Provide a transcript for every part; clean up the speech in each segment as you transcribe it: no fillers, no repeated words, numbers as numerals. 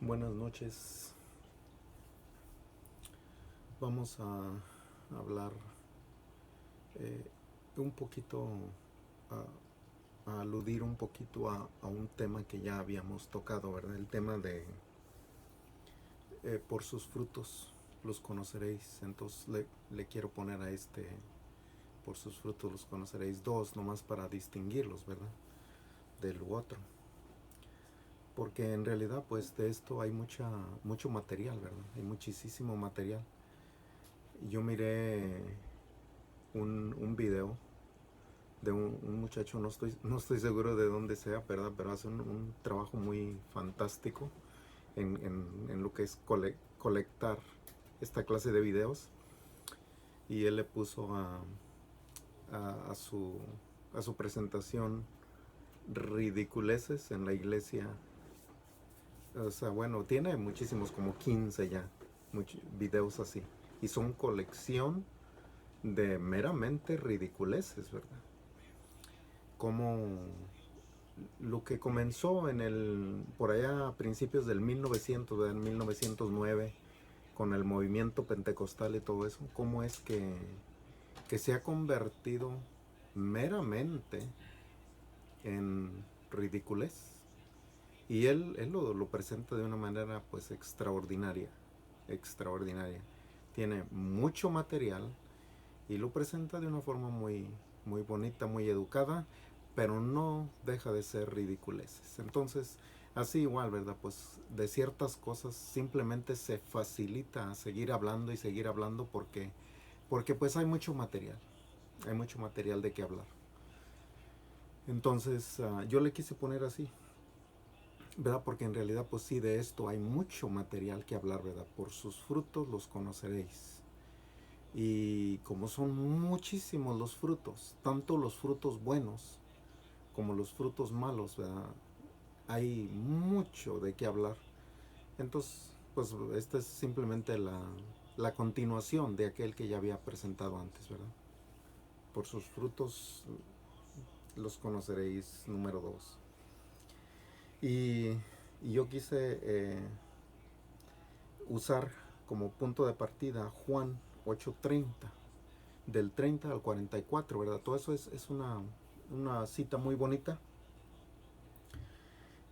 Buenas noches. Vamos a hablar eh, un poquito, a aludir un poquito a un tema que ya habíamos tocado, ¿verdad? El tema de por sus frutos los conoceréis. Entonces le quiero poner a por sus frutos los conoceréis, dos nomás para distinguirlos, ¿verdad? Del otro. Porque en realidad pues de esto hay mucho material, ¿verdad? Hay muchísimo material. Yo miré un video de un muchacho, no estoy seguro de dónde sea, ¿verdad? Pero hace un trabajo muy fantástico en lo que es colectar esta clase de videos. Y él le puso a, a su, a su presentación ridiculeces en la iglesia. O sea, bueno, tiene muchísimos, como 15 ya, videos así. Y son colección de meramente ridiculeces, ¿verdad? Como lo que comenzó por allá a principios del 1900, ¿verdad? En 1909, con el movimiento pentecostal y todo eso, cómo es que se ha convertido meramente en ridiculez. Y él lo presenta de una manera pues extraordinaria, extraordinaria. Tiene mucho material y lo presenta de una forma muy bonita, muy educada, pero no deja de ser ridiculeces. Entonces, así igual, ¿verdad? Pues de ciertas cosas simplemente se facilita seguir hablando porque pues hay mucho material de qué hablar. Entonces, yo le quise poner así, ¿verdad? Porque en realidad pues sí, de esto hay mucho material que hablar, ¿verdad? Por sus frutos los conoceréis. Y como son muchísimos los frutos, tanto los frutos buenos como los frutos malos, ¿verdad? Hay mucho de qué hablar. Entonces, pues esta es simplemente la continuación de aquel que ya había presentado antes, ¿verdad? Por sus frutos los conoceréis, número 2. Y, y yo quise usar como punto de partida Juan 8:30, del 30 al 44, ¿verdad? Todo eso es una cita muy bonita,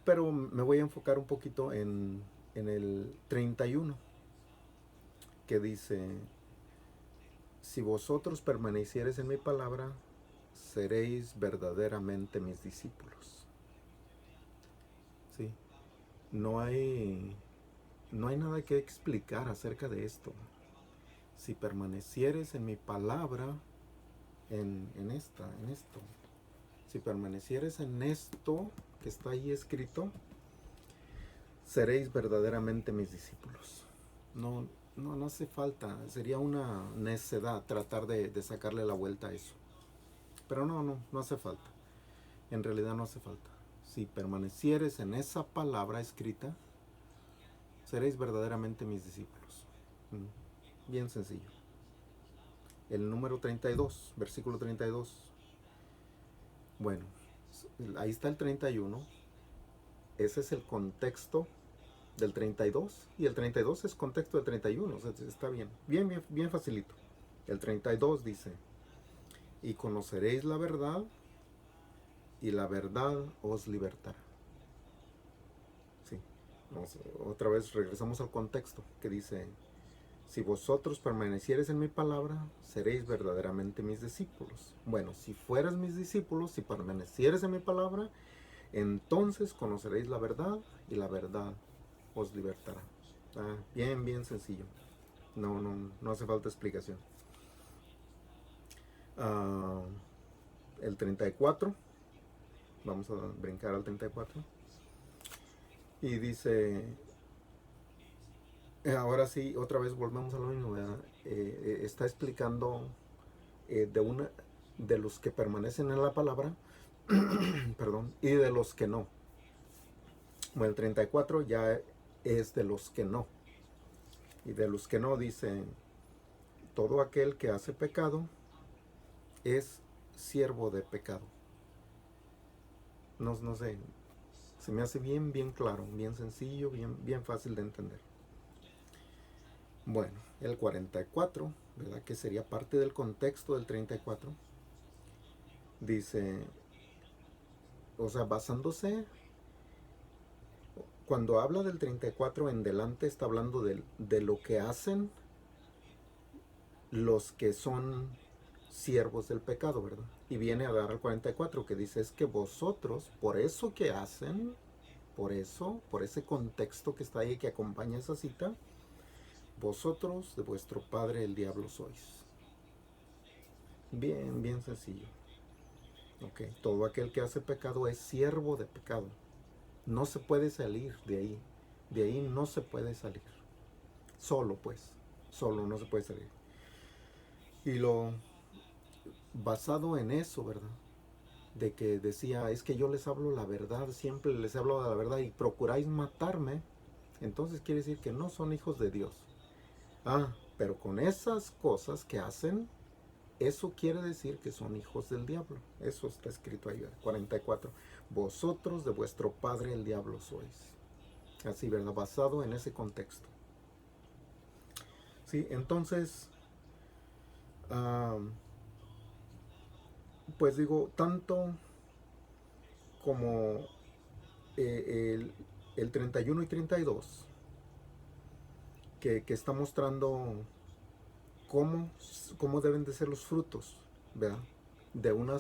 pero me voy a enfocar un poquito en el 31, que dice, si vosotros permaneciereis en mi palabra, seréis verdaderamente mis discípulos. ¿Sí? No hay, no hay nada que explicar acerca de esto. Si permanecieres en mi palabra, en esto, si permanecieres en esto que está ahí escrito, seréis verdaderamente mis discípulos. No, no hace falta, sería una necedad tratar de sacarle la vuelta a eso. Pero no hace falta. En realidad no hace falta. Si permanecieres en esa palabra escrita, seréis verdaderamente mis discípulos. Bien sencillo. El número 32, versículo 32. Bueno, ahí está el 31. Ese es el contexto del 32. Y el 32 es contexto del 31. O sea, está bien facilito. El 32 dice, y conoceréis la verdad, y la verdad os libertará. Sí. Otra vez regresamos al contexto que dice, si vosotros permaneciereis en mi palabra, seréis verdaderamente mis discípulos. Bueno, si fueras mis discípulos, si permanecieres en mi palabra, entonces conoceréis la verdad y la verdad os libertará. Bien sencillo. No hace falta explicación. Ah, el 34, vamos a brincar al 34. Y dice, ahora sí, otra vez volvemos a lo mismo, ¿verdad? Está explicando de de los que permanecen en la palabra, perdón, y de los que no. Bueno, el 34 ya es de los que no. Y de los que no dice, todo aquel que hace pecado es siervo de pecado. No sé, Se me hace bien, bien claro, bien sencillo, bien, bien fácil de entender. Bueno, el 44, ¿verdad? Que sería parte del contexto del 34. Dice, o sea, basándose, cuando habla del 34 en delante, está hablando de lo que hacen los que son siervos del pecado, ¿verdad? Y viene a dar al 44 que dice, es que vosotros, por eso que hacen, por eso, por ese contexto que está ahí que acompaña esa cita, vosotros de vuestro padre el diablo sois. Bien, bien sencillo. Ok, todo aquel que hace pecado es siervo de pecado. No se puede salir de ahí. De ahí no se puede salir. Solo pues. Solo no se puede salir. Y lo basado en eso, ¿verdad? De que decía, es que yo les hablo la verdad, siempre les hablo de la verdad y procuráis matarme. Entonces quiere decir que no son hijos de Dios. Ah, pero con esas cosas que hacen, eso quiere decir que son hijos del diablo. Eso está escrito ahí, 44. Vosotros de vuestro padre el diablo sois. Así, ¿verdad? Basado en ese contexto. Sí, entonces, ah, pues digo, tanto como el 31 y 32, que está mostrando cómo, cómo deben de ser los frutos, ¿verdad? De un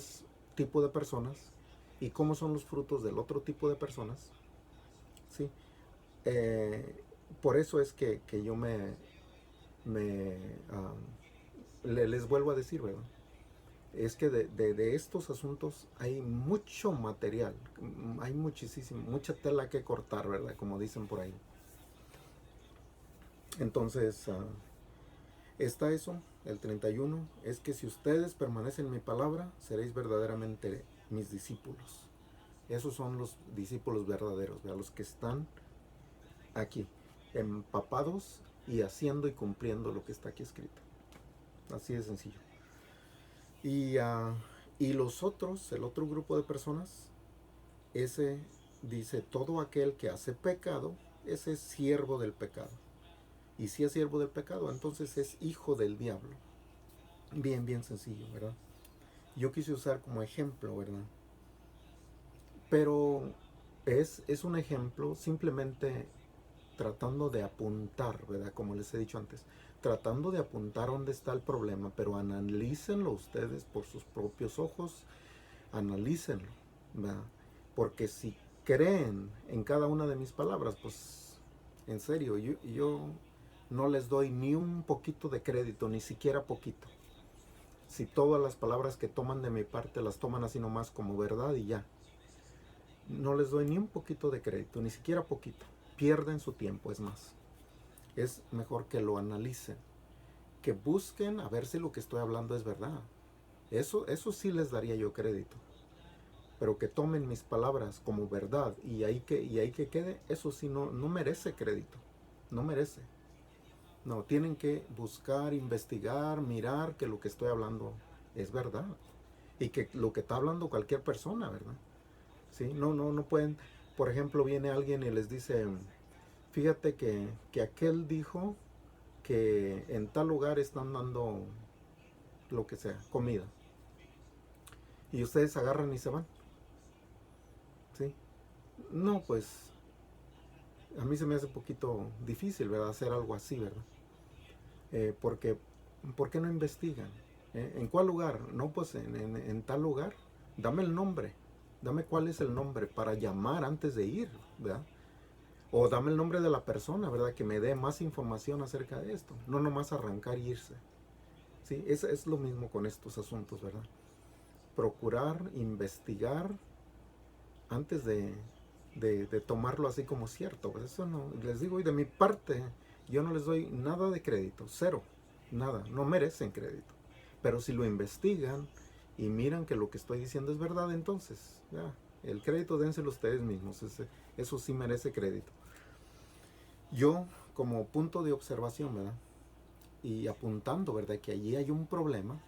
tipo de personas y cómo son los frutos del otro tipo de personas, ¿sí? Eh, por eso es que yo me les vuelvo a decir, ¿verdad? Es que de estos asuntos hay mucho material, hay muchísimo, mucha tela que cortar, ¿verdad? Como dicen por ahí. Entonces, está eso, el 31, es que si ustedes permanecen en mi palabra, seréis verdaderamente mis discípulos. Esos son los discípulos verdaderos, ¿verdad? Los que están aquí, empapados y haciendo y cumpliendo lo que está aquí escrito. Así de sencillo. Y, y los otros, el otro grupo de personas, ese dice, todo aquel que hace pecado, ese es siervo del pecado. Y si es siervo del pecado, entonces es hijo del diablo. Bien, bien sencillo, ¿verdad? Yo quise usar como ejemplo, ¿verdad? Pero es un ejemplo simplemente tratando de apuntar, ¿verdad? Como les he dicho antes, tratando de apuntar dónde está el problema, pero analícenlo ustedes por sus propios ojos, analícenlo, ¿verdad? Porque si creen en cada una de mis palabras, pues en serio, yo no les doy ni un poquito de crédito, ni siquiera poquito. Si todas las palabras que toman de mi parte las toman así nomás como verdad y ya, no les doy ni un poquito de crédito, ni siquiera poquito. Pierden su tiempo, es más. Es mejor que lo analicen, que busquen a ver si lo que estoy hablando es verdad. Eso sí les daría yo crédito. Pero que tomen mis palabras como verdad y ahí que quede, eso sí no merece crédito. No merece. No, tienen que buscar, investigar, mirar que lo que estoy hablando es verdad. Y que lo que está hablando cualquier persona, ¿verdad? ¿Sí? No pueden, por ejemplo, viene alguien y les dice, fíjate que aquel dijo que en tal lugar están dando lo que sea, comida. Y ustedes agarran y se van. ¿Sí? No, pues a mí se me hace un poquito difícil, ¿verdad? Hacer algo así, ¿verdad? Porque, ¿por qué no investigan? ¿En cuál lugar? No, pues en tal lugar. Dame el nombre. Dame cuál es el nombre para llamar antes de ir, ¿verdad? O dame el nombre de la persona, ¿verdad? Que me dé más información acerca de esto. No nomás arrancar y irse. Sí, es lo mismo con estos asuntos, ¿verdad? Procurar, investigar antes de tomarlo así como cierto. Pues eso no, les digo, y de mi parte, yo no les doy nada de crédito, cero, nada, no merecen crédito. Pero si lo investigan y miran que lo que estoy diciendo es verdad, entonces, ya, el crédito dénselo ustedes mismos, eso sí merece crédito. Yo, como punto de observación, ¿verdad? Y apuntando, ¿verdad? Que allí hay un problema,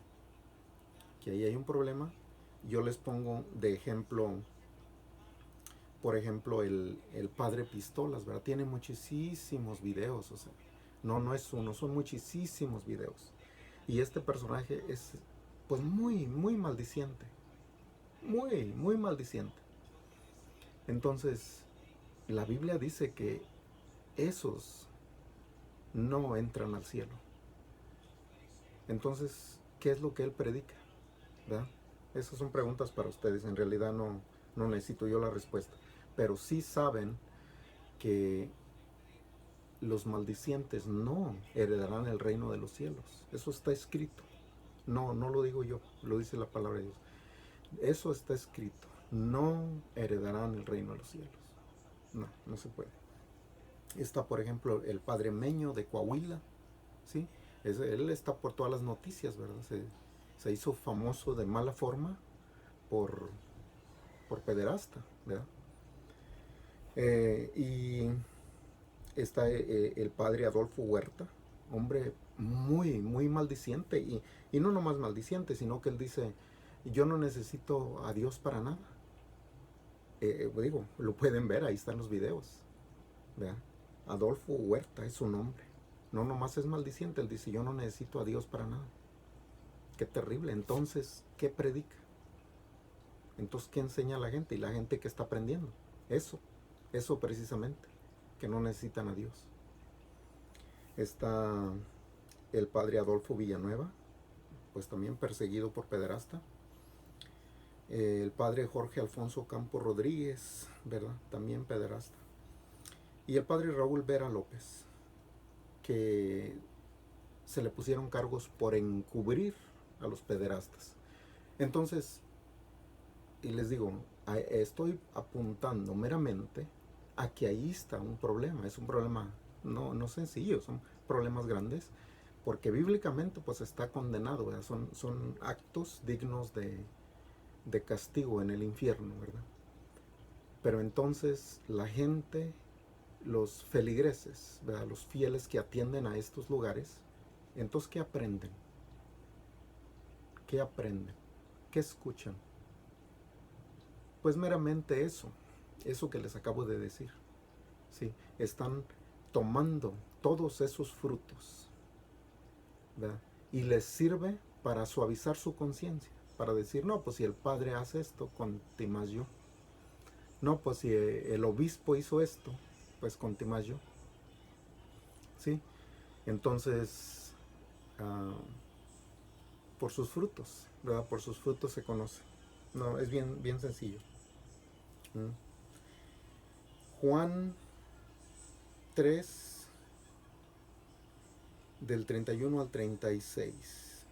yo les pongo de ejemplo por ejemplo, el padre Pistolas, ¿verdad? Tiene muchísimos videos, o sea, no es uno, son muchísimos videos. Y este personaje es, pues, muy maldiciente. Muy maldiciente. Entonces, la Biblia dice que esos no entran al cielo. Entonces, ¿qué es lo que él predica? ¿Verdad? Esas son preguntas para ustedes. En realidad no necesito yo la respuesta. Pero sí saben que los maldicientes no heredarán el reino de los cielos. Eso está escrito. No lo digo yo, lo dice la palabra de Dios. Eso está escrito. No heredarán el reino de los cielos. No se puede. Está, por ejemplo, el padre Meño de Coahuila, ¿sí? Él está por todas las noticias, ¿verdad? Se hizo famoso de mala forma por pederasta, ¿verdad? Y está el padre Adolfo Huerta, hombre muy maldiciente, y no nomás maldiciente, sino que él dice, yo no necesito a Dios para nada. Digo, lo pueden ver, ahí están los videos, ¿verdad? Adolfo Huerta es su nombre. No nomás es maldiciente, él dice, yo no necesito a Dios para nada. Qué terrible. Entonces, ¿qué predica? Entonces, ¿qué enseña a la gente? Y la gente que está aprendiendo. Eso precisamente, que no necesitan a Dios. Está el padre Adolfo Villanueva, pues también perseguido por pederasta. El padre Jorge Alfonso Campos Rodríguez, ¿verdad? También pederasta. Y el padre Raúl Vera López, que se le pusieron cargos por encubrir a los pederastas. Entonces, y les digo, estoy apuntando meramente a que ahí está un problema. Es un problema no sencillo, son problemas grandes, porque bíblicamente pues está condenado, ¿verdad? Son actos dignos de castigo en el infierno, ¿verdad? Pero entonces la gente, los feligreses, ¿verdad? Los fieles que atienden a estos lugares, entonces ¿qué aprenden? ¿Qué aprenden? ¿Qué escuchan? Pues meramente eso que les acabo de decir. ¿Sí? Están tomando todos esos frutos, ¿verdad? Y les sirve para suavizar su conciencia, para decir, no, pues si el padre hace esto, conti más yo. No, pues si el obispo hizo esto, pues conti más yo. ¿Sí? Entonces, por sus frutos, ¿verdad? Por sus frutos se conoce. No, es bien sencillo. Juan 3, del 31 al 36.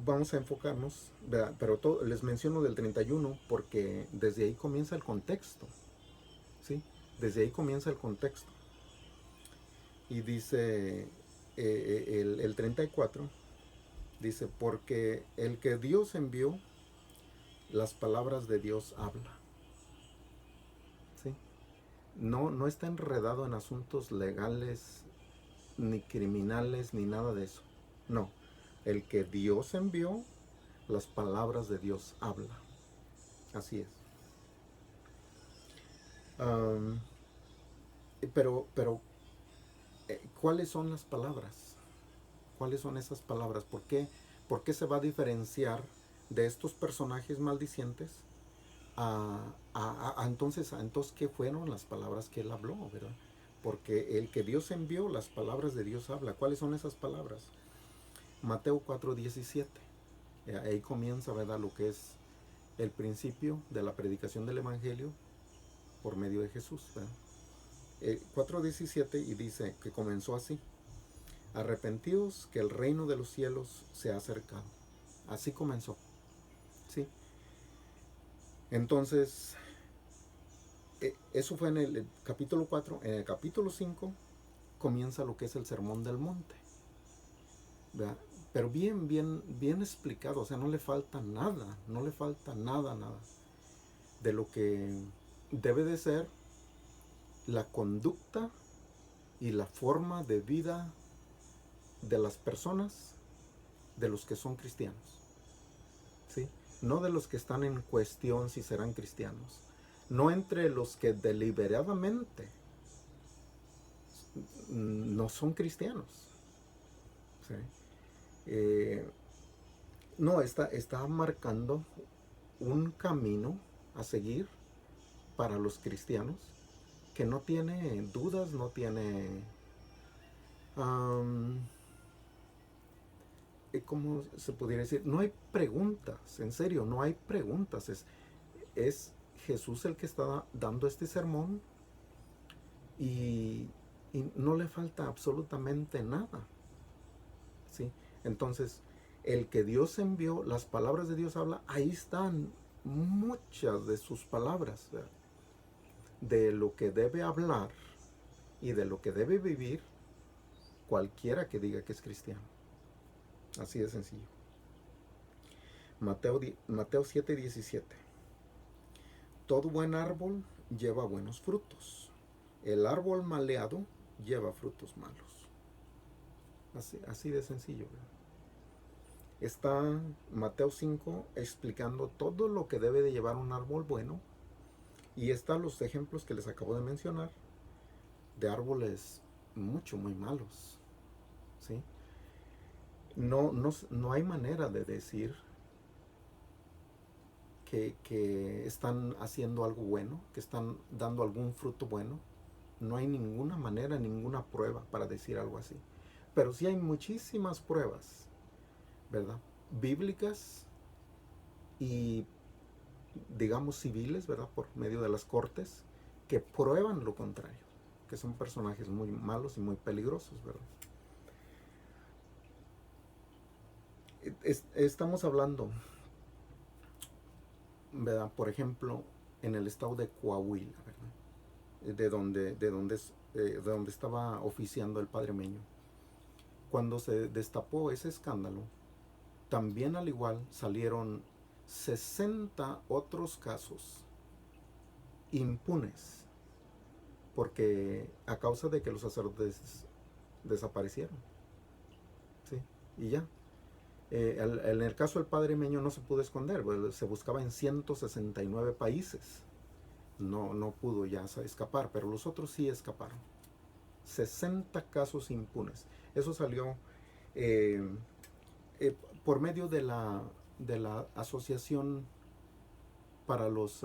Vamos a enfocarnos, ¿verdad? Pero les menciono del 31 porque desde ahí comienza el contexto, ¿sí? Desde ahí comienza el contexto. Y dice el 34, dice, porque el que Dios envió, las palabras de Dios habla. ¿Sí? No está enredado en asuntos legales, ni criminales, ni nada de eso. No. El que Dios envió, las palabras de Dios habla. Así es. Pero ¿cuáles son las palabras? ¿Cuáles son esas palabras? ¿Por qué se va a diferenciar de estos personajes maldicientes entonces, ¿qué fueron las palabras que él habló, verdad? Porque el que Dios envió, las palabras de Dios habla. ¿Cuáles son esas palabras? Mateo 4:17. Ahí comienza, ¿verdad?, lo que es el principio de la predicación del Evangelio por medio de Jesús, ¿verdad? 4:17, y dice que comenzó así: arrepentidos, que el reino de los cielos se ha acercado. Así comenzó, ¿sí? Entonces, eso fue en el capítulo 4. En el capítulo 5 comienza lo que es el Sermón del Monte, ¿verdad? Pero bien explicado, o sea, no le falta nada de lo que debe de ser la conducta y la forma de vida de las personas, de los que son cristianos, ¿sí? no de los que están en cuestión si serán cristianos, no entre los que deliberadamente no son cristianos. ¿Sí? Eh, no, está marcando un camino a seguir para los cristianos que no tiene dudas, no tiene... Um, ¿Cómo se pudiera decir? No hay preguntas, en serio, no hay preguntas. Es Jesús el que está dando este sermón y, y no le falta absolutamente nada. ¿Sí? Entonces, el que Dios envió, las palabras de Dios habla, ahí están muchas de sus palabras, ¿verdad? De lo que debe hablar y de lo que debe vivir cualquiera que diga que es cristiano. Así de sencillo. Mateo 7:17. Todo buen árbol lleva buenos frutos. El árbol maleado lleva frutos malos. Así de sencillo, ¿verdad? Está Mateo 5 explicando todo lo que debe de llevar un árbol bueno. Y están los ejemplos que les acabo de mencionar de árboles muy malos. ¿Sí? No hay manera de decir que están haciendo algo bueno, que están dando algún fruto bueno. No hay ninguna manera, ninguna prueba para decir algo así. Pero sí hay muchísimas pruebas, ¿verdad? Bíblicas y, digamos, civiles, ¿verdad? Por medio de las cortes, que prueban lo contrario, que son personajes muy malos y muy peligrosos, ¿verdad? Estamos hablando, ¿verdad? Por ejemplo, en el estado de Coahuila, ¿verdad? De donde estaba oficiando el padre Meño. Cuando se destapó ese escándalo, también al igual salieron 60 otros casos impunes, porque a causa de que los sacerdotes desaparecieron. ¿Sí? Y ya. En el caso del padre Meño no se pudo esconder, se buscaba en 169 países. No pudo ya escapar, pero los otros sí escaparon. 60 casos impunes. Eso salió eh, por medio de la Asociación para los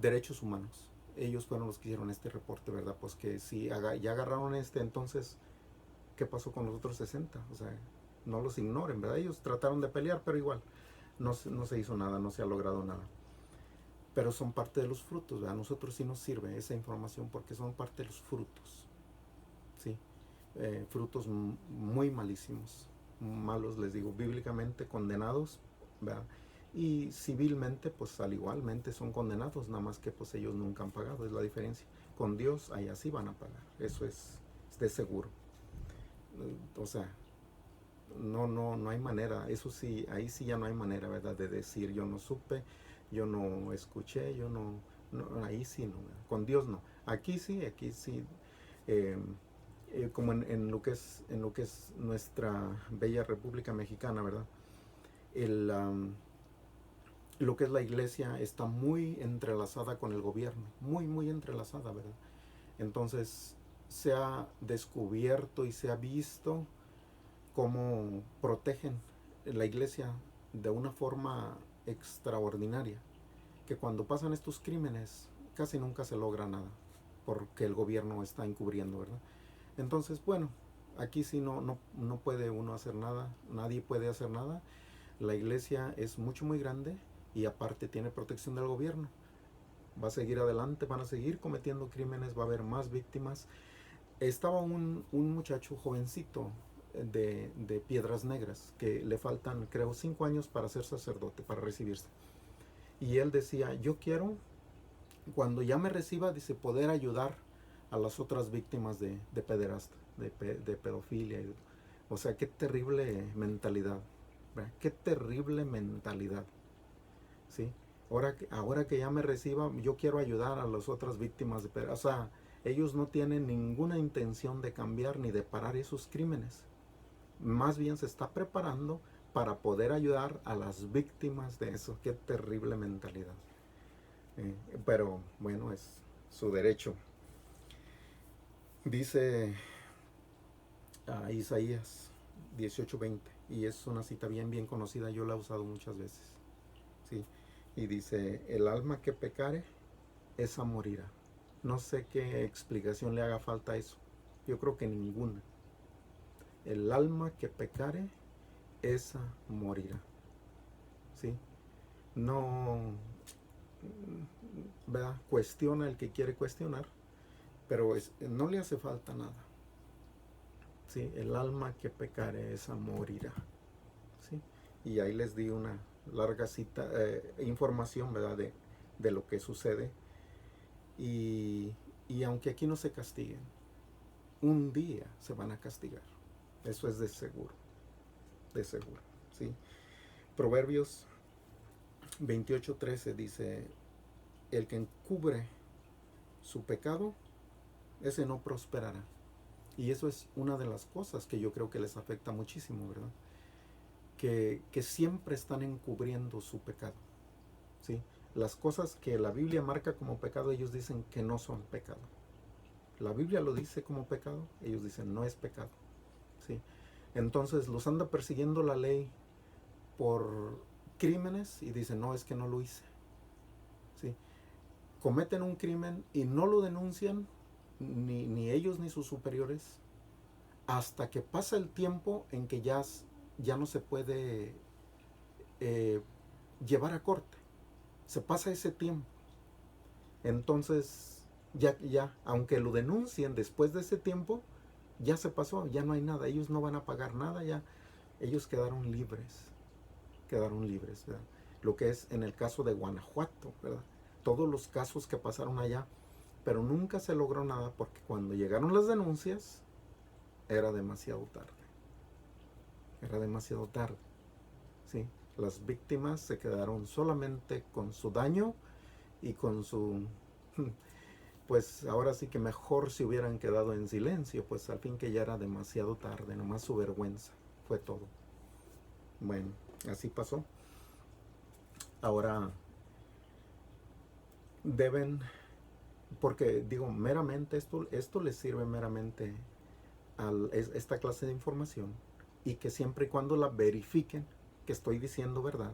Derechos Humanos. Ellos fueron los que hicieron este reporte, ¿verdad? Pues que si ya agarraron entonces, ¿qué pasó con los otros 60? O sea, no los ignoren, ¿verdad? Ellos trataron de pelear, pero igual no se hizo nada, no se ha logrado nada. Pero son parte de los frutos, ¿verdad? A nosotros sí nos sirve esa información porque son parte de los frutos, ¿sí? Frutos muy malísimos, malos, les digo, bíblicamente condenados, ¿verdad? Y civilmente, pues al igualmente son condenados, nada más que pues ellos nunca han pagado, es la diferencia. Con Dios, allá sí van a pagar, eso es de seguro. O sea, no hay manera, eso sí, ahí sí ya no hay manera, ¿verdad? De decir yo no supe, yo no escuché, ahí sí no, ¿verdad? Con Dios no. Aquí sí, eh, como en lo que es nuestra bella República Mexicana, ¿verdad? El, lo que es la iglesia está muy entrelazada con el gobierno, muy entrelazada, ¿verdad? Entonces se ha descubierto y se ha visto cómo protegen la iglesia de una forma extraordinaria, que cuando pasan estos crímenes casi nunca se logra nada, porque el gobierno está encubriendo, ¿verdad? Entonces, bueno, aquí sí no puede uno hacer nada, nadie puede hacer nada. La iglesia es muy grande y aparte tiene protección del gobierno. Va a seguir adelante, van a seguir cometiendo crímenes, va a haber más víctimas. Estaba un muchacho jovencito de Piedras Negras, que le faltan creo 5 años para ser sacerdote, para recibirse. Y él decía, yo quiero, cuando ya me reciba, dice, poder ayudar a las otras víctimas de pederasta, de pedofilia. O sea, qué terrible mentalidad, ¿verdad? Qué terrible mentalidad, ¿sí? Ahora que ya me reciba, yo quiero ayudar a las otras víctimas de pederasta. O sea, ellos no tienen ninguna intención de cambiar ni de parar esos crímenes. Más bien se está preparando para poder ayudar a las víctimas de eso. Qué terrible mentalidad. Pero bueno, es su derecho. Dice Isaías 18:20, y es una cita bien conocida, yo la he usado muchas veces, ¿sí? Y dice, el alma que pecare, esa morirá. No sé qué explicación le haga falta a eso, yo creo que ninguna. El alma que pecare, esa morirá, ¿sí? No, ¿verdad? Cuestiona el que quiere cuestionar, pero no le hace falta nada. ¿Sí? El alma que pecare, esa morirá. ¿Sí? Y ahí les di una larga cita, información, ¿verdad? De lo que sucede. Y, y aunque aquí no se castiguen, un día se van a castigar. Eso es de seguro, de seguro. ¿Sí? Proverbios 28:13 dice, el que encubre su pecado, ese no prosperará. Y eso es una de las cosas que yo creo que les afecta muchísimo, ¿verdad? Que siempre están encubriendo su pecado, ¿sí? Las cosas que la Biblia marca como pecado, ellos dicen que no son pecado. La Biblia lo dice como pecado, ellos dicen no es pecado, ¿sí? Entonces los anda persiguiendo la ley por crímenes y dicen no, es que no lo hice, ¿sí? Cometen un crimen y no lo denuncian ni ellos ni sus superiores hasta que pasa el tiempo en que ya no se puede eh, llevar a corte. Se pasa ese tiempo. Entonces, aunque lo denuncien después de ese tiempo, ya se pasó, ya no hay nada. Ellos no van a pagar nada, ya ellos quedaron libres. Quedaron libres, ¿verdad? Lo que es en el caso de Guanajuato, ¿verdad? Todos los casos que pasaron allá, pero nunca se logró nada porque cuando llegaron las denuncias, era demasiado tarde. Era demasiado tarde, ¿sí? Las víctimas se quedaron solamente con su daño y con su... Pues ahora sí que mejor se hubieran quedado en silencio, pues al fin que ya era demasiado tarde, nomás su vergüenza, fue todo. Bueno, así pasó. Ahora deben, porque digo, meramente esto les sirve meramente a esta clase de información, y que siempre y cuando la verifiquen que estoy diciendo verdad,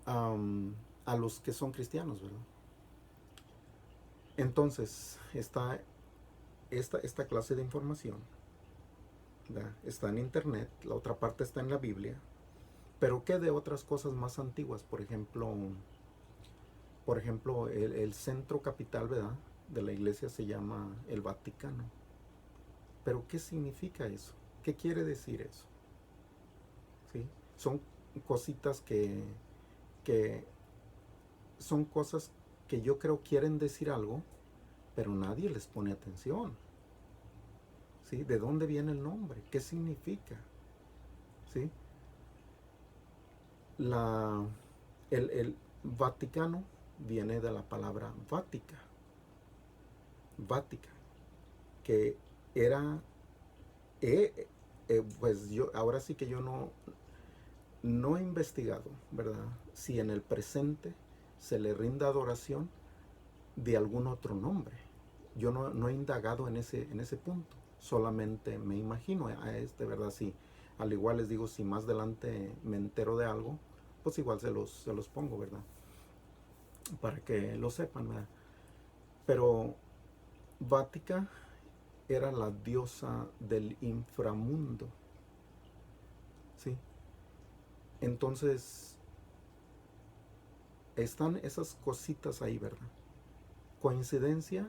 a los que son cristianos, ¿verdad? Entonces, está esta clase de información, ¿verdad? Está en internet, la otra parte está en la Biblia, pero ¿qué de otras cosas más antiguas? Por ejemplo el centro capital, ¿verdad?, de la iglesia se llama el Vaticano. Pero ¿qué significa eso? ¿Qué quiere decir eso? ¿Sí? Son cositas que son cosas que yo creo quieren decir algo, pero nadie les pone atención. ¿Sí? ¿De dónde viene el nombre? ¿Qué significa? ¿Sí? El Vaticano viene de la palabra Vática, que era, pues yo, ahora sí que yo no he investigado, ¿verdad?, si en el presente se le rinda adoración de algún otro nombre. Yo no he indagado en ese punto, solamente me imagino, ¿verdad? Sí, al igual les digo, si más adelante me entero de algo, pues igual se los pongo, ¿verdad?, para que lo sepan, ¿verdad? Pero Vática era la diosa del inframundo, ¿sí? Entonces, están esas cositas ahí, ¿verdad? ¿Coincidencia?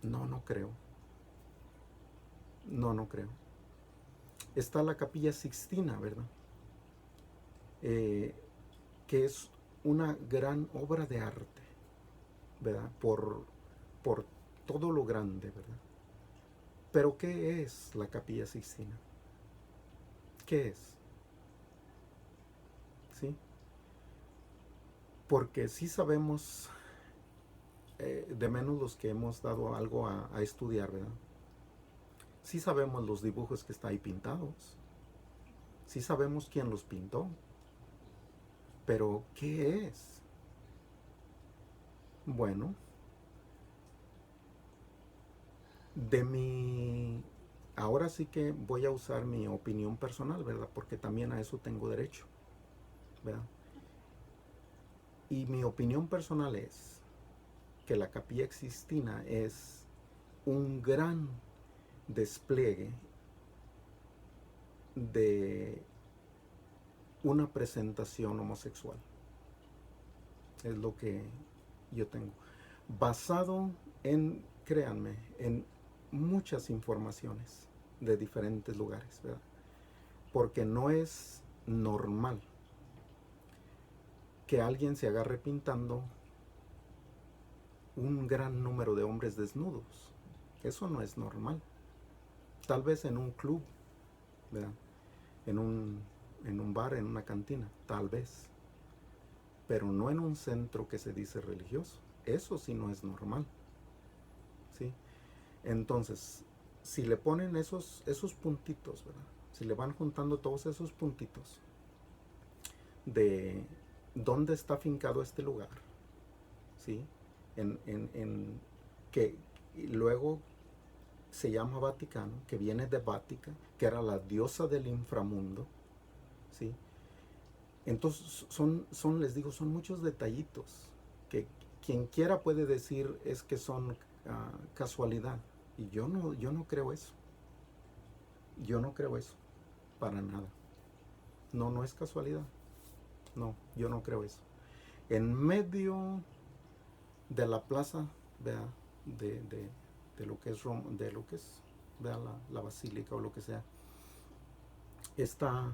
No creo. No creo. Está la Capilla Sixtina, ¿verdad? Que es una gran obra de arte, ¿verdad? Por todo lo grande, ¿verdad? Pero ¿qué es la Capilla Sixtina? ¿Qué es? ¿Sí? Porque sí sabemos, de menos los que hemos dado algo a estudiar, ¿verdad? Sí sabemos los dibujos que está ahí pintados. Sí sabemos quién los pintó, pero ¿qué es? Bueno, de mi... Ahora sí que voy a usar mi opinión personal, ¿verdad? Porque también a eso tengo derecho, ¿verdad? Y mi opinión personal es que la Capilla Sixtina es un gran despliegue de una presentación homosexual. Es lo que yo tengo. Basado en, créanme, en muchas informaciones de diferentes lugares, ¿verdad? Porque no es normal que alguien se agarre pintando un gran número de hombres desnudos. Eso no es normal. Tal vez en un club, ¿verdad? En un bar, en una cantina, tal vez. Pero no en un centro que se dice religioso. Eso sí no es normal, ¿sí? Entonces, si le ponen esos puntitos, ¿verdad? Si le van juntando todos esos puntitos de dónde está afincado este lugar, ¿sí? En que luego se llama Vaticano, que viene de Vática, que era la diosa del inframundo, ¿sí? Entonces les digo, son muchos detallitos que quien quiera puede decir es que son casualidad. Y yo no creo eso. Yo no creo eso, para nada. No, no es casualidad. No, yo no creo eso. En medio de la plaza, vea, de lo que es de lo que es, vea, la basílica o lo que sea, está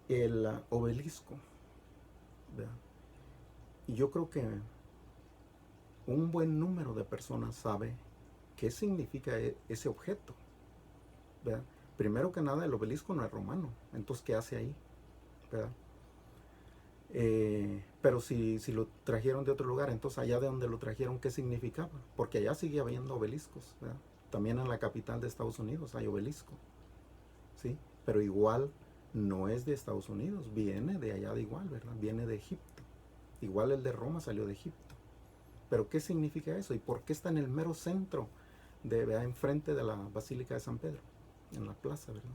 el obelisco, vea. Y yo creo que un buen número de personas sabe qué significa ese objeto, ¿verdad? Primero que nada, el obelisco no es romano, entonces ¿qué hace ahí? ¿Verdad? Pero si lo trajeron de otro lugar, entonces allá de donde lo trajeron, ¿qué significaba? Porque allá sigue habiendo obeliscos, ¿verdad? También en la capital de Estados Unidos hay obelisco, ¿sí? Pero igual no es de Estados Unidos, viene de allá de igual, ¿verdad? Viene de Egipto. Igual el de Roma salió de Egipto. Pero ¿qué significa eso? ¿Y por qué está en el mero centro, ¿verdad? Enfrente de la Basílica de San Pedro, en la plaza, ¿verdad?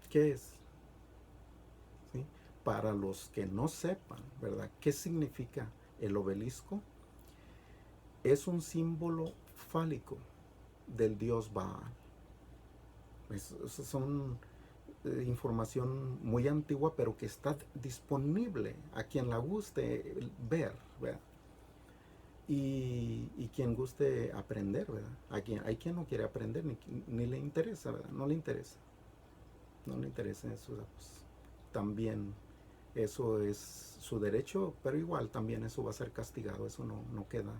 ¿Qué es? ¿Sí? Para los que no sepan, ¿verdad? ¿Qué significa el obelisco? Es un símbolo fálico del dios Baal. Son información muy antigua, pero que está disponible a quien la guste ver, ¿verdad? Y quien guste aprender, ¿verdad? Hay quien no quiere aprender, ni le interesa, ¿verdad? No le interesa. No le interesa eso, pues, también eso es su derecho, pero igual también eso va a ser castigado, eso no queda,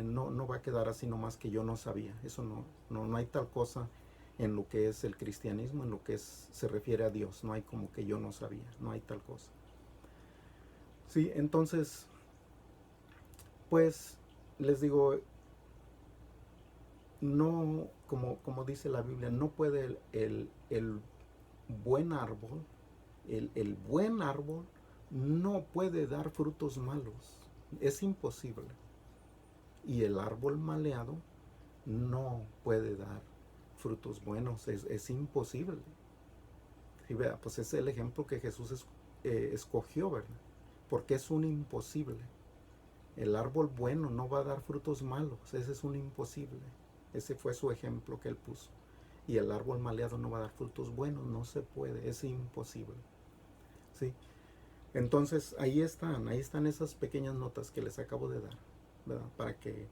no va a quedar así nomás que yo no sabía, eso no hay tal cosa en lo que es el cristianismo, en lo que se refiere a Dios, no hay como que yo no sabía, no hay tal cosa. Sí, entonces, pues les digo, no, como dice la Biblia, no puede el buen árbol, el buen árbol no puede dar frutos malos. Es imposible. Y el árbol maleado no puede dar frutos buenos. Es imposible. Y vea, pues es el ejemplo que Jesús escogió, ¿verdad? Porque es un imposible. El árbol bueno no va a dar frutos malos. Ese es un imposible. Ese fue su ejemplo que él puso. Y el árbol maleado no va a dar frutos buenos. No se puede. Es imposible. ¿Sí? Entonces ahí están esas pequeñas notas que les acabo de dar, ¿verdad? Para que,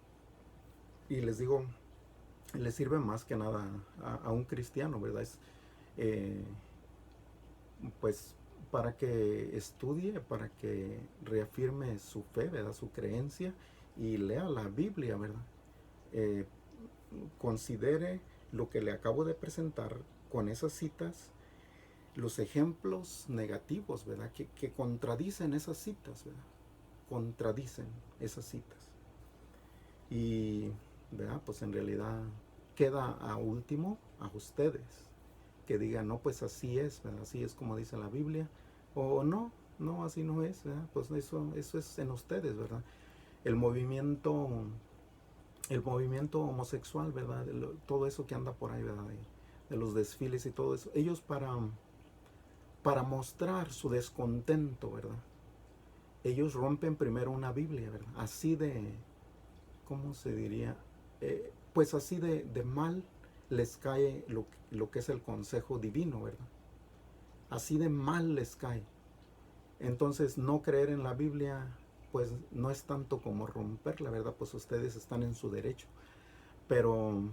y les digo, les sirve más que nada a un cristiano, ¿verdad? Eh, pues para que estudie, para que reafirme su fe, ¿verdad? Su creencia y lea la Biblia, ¿verdad? Eh, Considere lo que le acabo de presentar con esas citas, los ejemplos negativos, ¿verdad? Que contradicen esas citas, ¿verdad? Contradicen esas citas. Y, ¿verdad? Pues en realidad queda a último a ustedes que diga, no, pues así es, ¿verdad? Así es como dice la Biblia, o no, no, así no es, ¿verdad? Pues eso es en ustedes, ¿verdad? El movimiento, el movimiento homosexual, ¿verdad? Todo eso que anda por ahí, ¿verdad? De los desfiles y todo eso. Ellos para mostrar su descontento, ¿verdad? Ellos rompen primero una Biblia, ¿verdad? Así de, ¿cómo se diría? Pues así de mal les cae lo que es el consejo divino, ¿verdad? Así de mal les cae. Entonces, no creer en la Biblia, pues no es tanto como romperla, ¿verdad? Pues ustedes están en su derecho. Pero,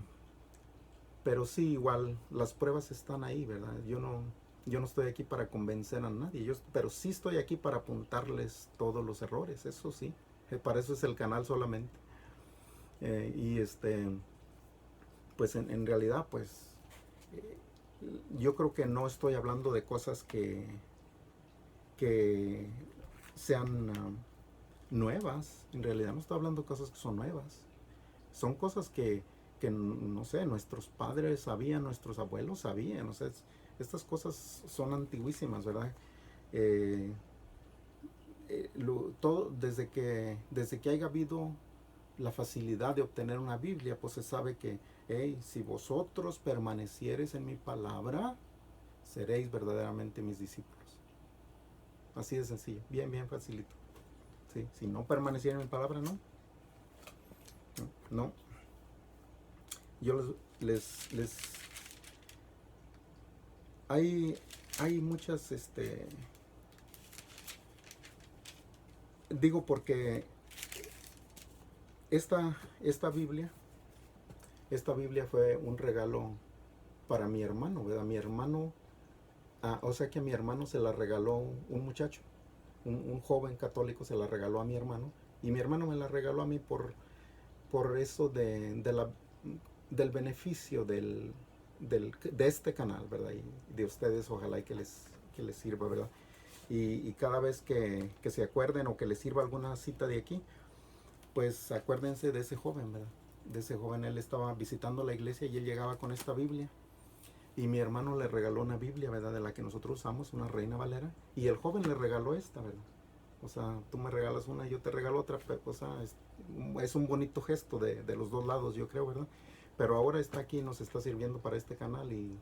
pero sí, igual, las pruebas están ahí, ¿verdad? Yo no estoy aquí para convencer a nadie, pero sí estoy aquí para apuntarles todos los errores, eso sí. Para eso es el canal solamente. Y pues en realidad, pues yo creo que no estoy hablando de cosas que sean nuevas. En realidad no estoy hablando de cosas que son nuevas. Son cosas que no sé, nuestros padres sabían, nuestros abuelos sabían. O sea, estas cosas son antiguísimas, ¿verdad? Eh, todo desde que haya habido la facilidad de obtener una Biblia, pues se sabe que, hey, si vosotros permaneciereis en mi palabra, seréis verdaderamente mis discípulos. Así de sencillo, bien, bien facilito. ¿Sí? Si no permaneciera en mi palabra, no. No. Yo hay muchas, digo porque esta Biblia, fue un regalo para mi hermano, ¿verdad? Mi hermano, o sea que a mi hermano se la regaló un muchacho, un joven católico se la regaló a mi hermano, y mi hermano me la regaló a mí por eso del beneficio de este canal, ¿verdad? Y de ustedes, ojalá y que les sirva, ¿verdad? Y cada vez que se acuerden o que les sirva alguna cita de aquí, pues acuérdense de ese joven, ¿verdad? De ese joven, él estaba visitando la iglesia y él llegaba con esta Biblia. Y mi hermano le regaló una Biblia, ¿verdad? De la que nosotros usamos, una Reina Valera. Y el joven le regaló esta, ¿verdad? O sea, tú me regalas una y yo te regalo otra. O sea, es un bonito gesto de los dos lados, yo creo, ¿verdad? Pero ahora está aquí, nos está sirviendo para este canal y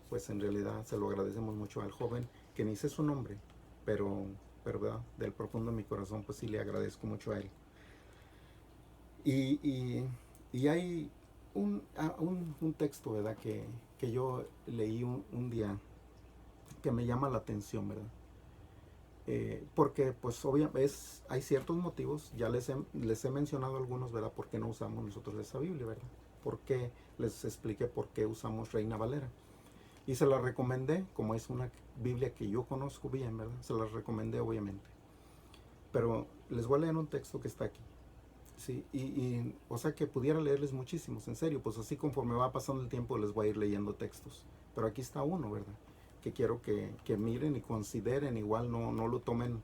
pues en realidad se lo agradecemos mucho al joven, que ni sé su nombre, pero ¿verdad? Del profundo de mi corazón, pues sí le agradezco mucho a él. Y hay un texto, ¿verdad? Que yo leí un día que me llama la atención, ¿verdad? Porque pues obviamente hay ciertos motivos, ya les he mencionado algunos, ¿verdad? ¿Por qué no usamos nosotros esa Biblia, ¿verdad? Porque les expliqué por qué usamos Reina Valera. Y se la recomendé, como es una Biblia que yo conozco bien, ¿verdad? Se la recomendé obviamente. Pero les voy a leer un texto que está aquí. Sí, o sea que pudiera leerles muchísimos, en serio, pues así conforme va pasando el tiempo les voy a ir leyendo textos. Pero aquí está uno, ¿verdad? Que quiero que miren y consideren, igual no lo tomen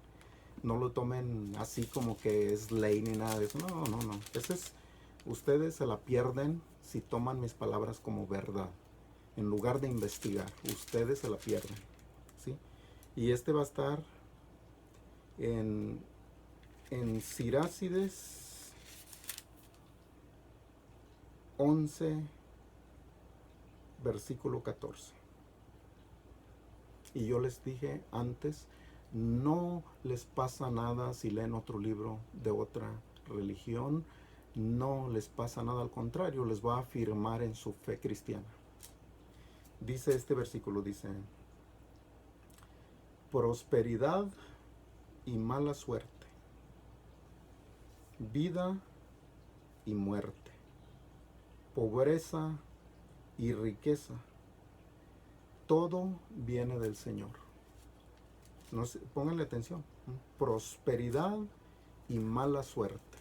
así como que es ley ni nada de eso. No, no, no. Ustedes se la pierden si toman mis palabras como verdad. En lugar de investigar, ustedes se la pierden. ¿Sí? Y va a estar en Sirácides 11, versículo 14. Y yo les dije antes, no les pasa nada si leen otro libro de otra religión, no les pasa nada, al contrario, les va a afirmar en su fe cristiana. Dice este versículo, dice, prosperidad y mala suerte, vida y muerte, pobreza y riqueza, todo viene del Señor. No sé, pónganle atención. Prosperidad y mala suerte.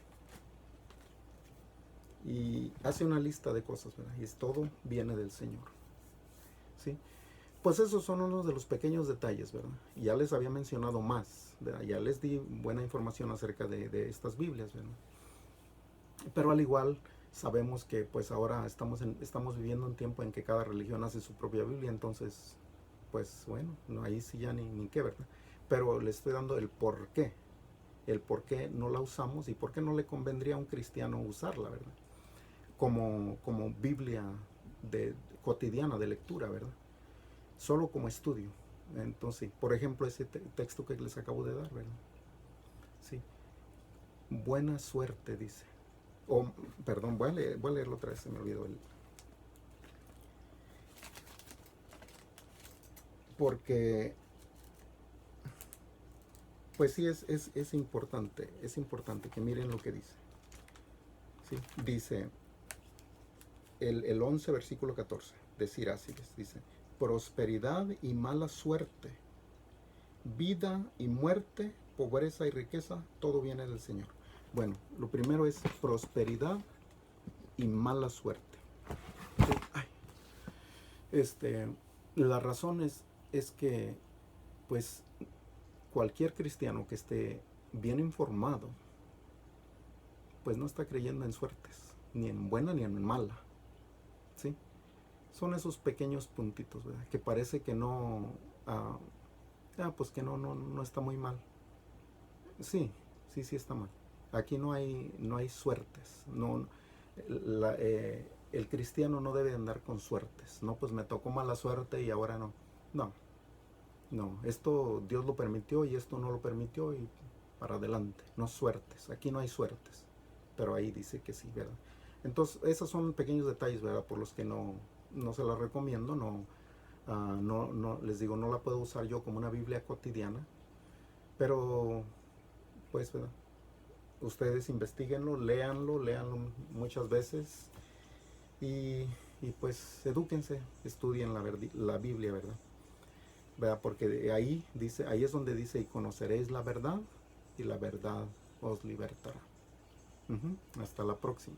Y hace una lista de cosas, ¿verdad? Y todo viene del Señor. ¿Sí? Pues esos son unos de los pequeños detalles, ¿verdad? Y ya les había mencionado más, ¿verdad? Ya les di buena información acerca de estas Biblias, ¿verdad? Pero al igual, sabemos que pues ahora estamos viviendo un tiempo en que cada religión hace su propia Biblia, entonces pues bueno, no, ahí sí ya ni qué, ¿verdad? Pero le estoy dando el por qué no la usamos y por qué no le convendría a un cristiano usarla, ¿verdad? Como Biblia cotidiana de lectura, ¿verdad? Solo como estudio. Entonces, por ejemplo, ese texto que les acabo de dar, ¿verdad? Sí. Buena suerte, dice. Perdón, voy a leerlo otra vez, se me olvidó el. Porque, pues sí, es importante que miren lo que dice. ¿Sí? Dice el 11, versículo 14, de Sirácides, dice, prosperidad y mala suerte, vida y muerte, pobreza y riqueza, todo viene del Señor. Bueno, lo primero es prosperidad y mala suerte. Ay, la razón es que, pues, cualquier cristiano que esté bien informado, pues no está creyendo en suertes, ni en buena ni en mala, ¿sí? Son esos pequeños puntitos, ¿verdad? Que parece que no, pues que no está muy mal. Sí, sí está mal. Aquí no hay suertes. No, el cristiano no debe andar con suertes. No, pues me tocó mala suerte y ahora no. No, no. Esto Dios lo permitió y esto no lo permitió y para adelante. No suertes. Aquí no hay suertes. Pero ahí dice que sí, ¿verdad? Entonces, esos son pequeños detalles, ¿verdad? Por los que no se los recomiendo. No, les digo, no la puedo usar yo como una Biblia cotidiana. Pero, pues, ¿verdad? Ustedes investiguenlo, léanlo muchas veces y pues edúquense, estudien la Biblia, ¿verdad? Porque ahí es donde dice, y conoceréis la verdad y la verdad os libertará. Hasta la próxima.